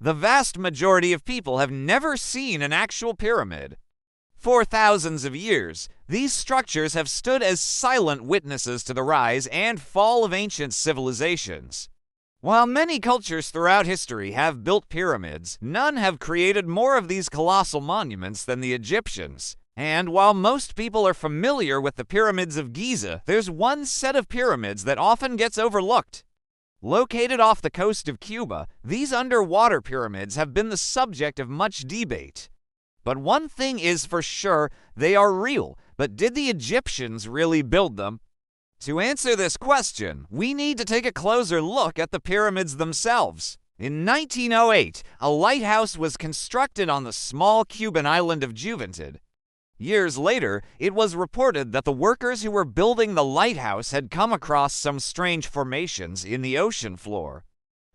The vast majority of people have never seen an actual pyramid. For thousands of years, these structures have stood as silent witnesses to the rise and fall of ancient civilizations. While many cultures throughout history have built pyramids, none have created more of these colossal monuments than the Egyptians. And while most people are familiar with the pyramids of Giza, there's one set of pyramids that often gets overlooked. Located off the coast of Cuba, these underwater pyramids have been the subject of much debate. But one thing is for sure, they are real. But did the Egyptians really build them? To answer this question, we need to take a closer look at the pyramids themselves. In 1908, a lighthouse was constructed on the small Cuban island of Juventud. Years later, it was reported that the workers who were building the lighthouse had come across some strange formations in the ocean floor.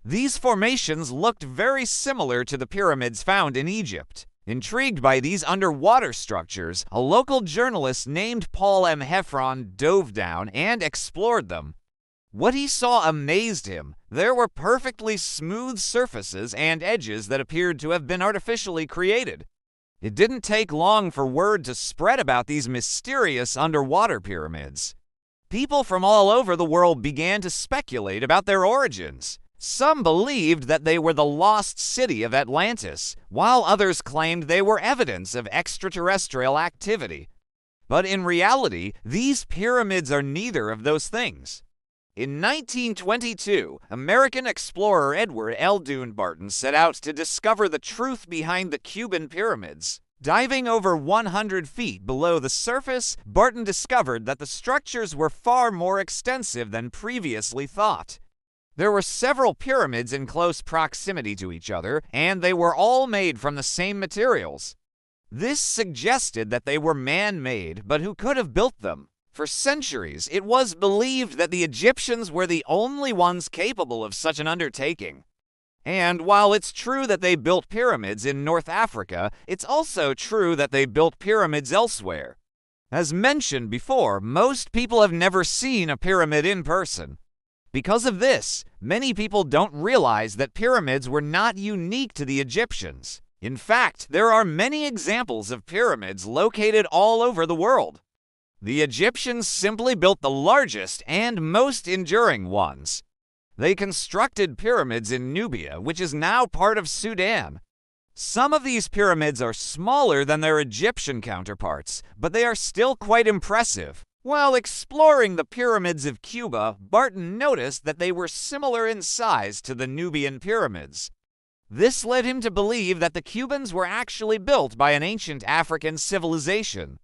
These formations looked very similar to the pyramids found in Egypt. Intrigued by these underwater structures, a local journalist named Paul M. Heffron dove down and explored them. What he saw amazed him. There were perfectly smooth surfaces and edges that appeared to have been artificially created. It didn't take long for word to spread about these mysterious underwater pyramids. People from all over the world began to speculate about their origins. Some believed that they were the lost city of Atlantis, while others claimed they were evidence of extraterrestrial activity. But in reality, these pyramids are neither of those things. In 1922, American explorer Edward L. Barton set out to discover the truth behind the Cuban pyramids. Diving over 100 feet below the surface, Barton discovered that the structures were far more extensive than previously thought. There were several pyramids in close proximity to each other, and they were all made from the same materials. This suggested that they were man-made, but who could have built them? For centuries, it was believed that the Egyptians were the only ones capable of such an undertaking. And while it's true that they built pyramids in North Africa, it's also true that they built pyramids elsewhere. As mentioned before, most people have never seen a pyramid in person. Because of this, many people don't realize that pyramids were not unique to the Egyptians. In fact, there are many examples of pyramids located all over the world. The Egyptians simply built the largest and most enduring ones. They constructed pyramids in Nubia, which is now part of Sudan. Some of these pyramids are smaller than their Egyptian counterparts, but they are still quite impressive. While exploring the pyramids of Cuba, Barton noticed that they were similar in size to the Nubian pyramids. This led him to believe that the Cubans were actually built by an ancient African civilization.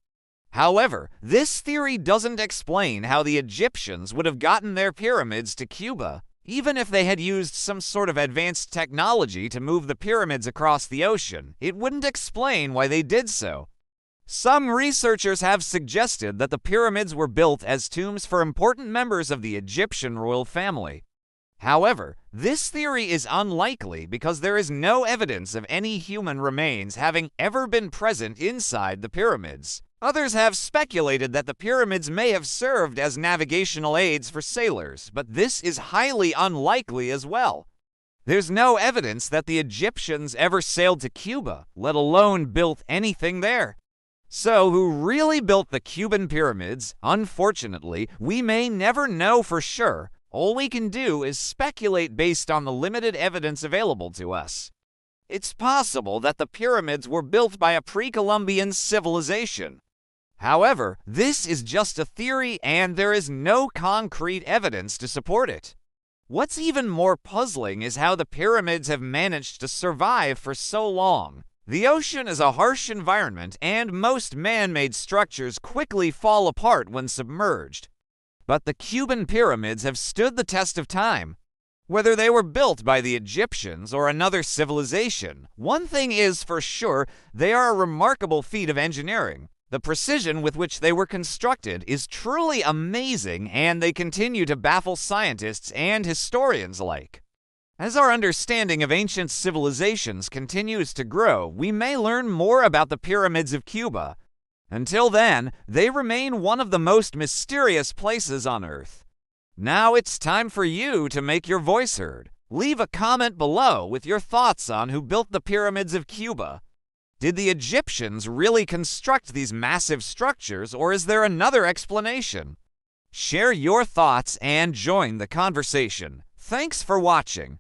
However, this theory doesn't explain how the Egyptians would have gotten their pyramids to Cuba. Even if they had used some sort of advanced technology to move the pyramids across the ocean, it wouldn't explain why they did so. Some researchers have suggested that the pyramids were built as tombs for important members of the Egyptian royal family. However, this theory is unlikely because there is no evidence of any human remains having ever been present inside the pyramids. Others have speculated that the pyramids may have served as navigational aids for sailors, but this is highly unlikely as well. There's no evidence that the Egyptians ever sailed to Cuba, let alone built anything there. So, who really built the Cuban pyramids? Unfortunately, we may never know for sure. All we can do is speculate based on the limited evidence available to us. It's possible that the pyramids were built by a pre-Columbian civilization. However, this is just a theory and there is no concrete evidence to support it. What's even more puzzling is how the pyramids have managed to survive for so long. The ocean is a harsh environment and most man-made structures quickly fall apart when submerged. But the Cuban pyramids have stood the test of time. Whether they were built by the Egyptians or another civilization, one thing is for sure, they are a remarkable feat of engineering. The precision with which they were constructed is truly amazing, and they continue to baffle scientists and historians alike. As our understanding of ancient civilizations continues to grow, we may learn more about the pyramids of Cuba. Until then, they remain one of the most mysterious places on Earth. Now it's time for you to make your voice heard. Leave a comment below with your thoughts on who built the pyramids of Cuba. Did the Egyptians really construct these massive structures, or is there another explanation? Share your thoughts and join the conversation. Thanks for watching.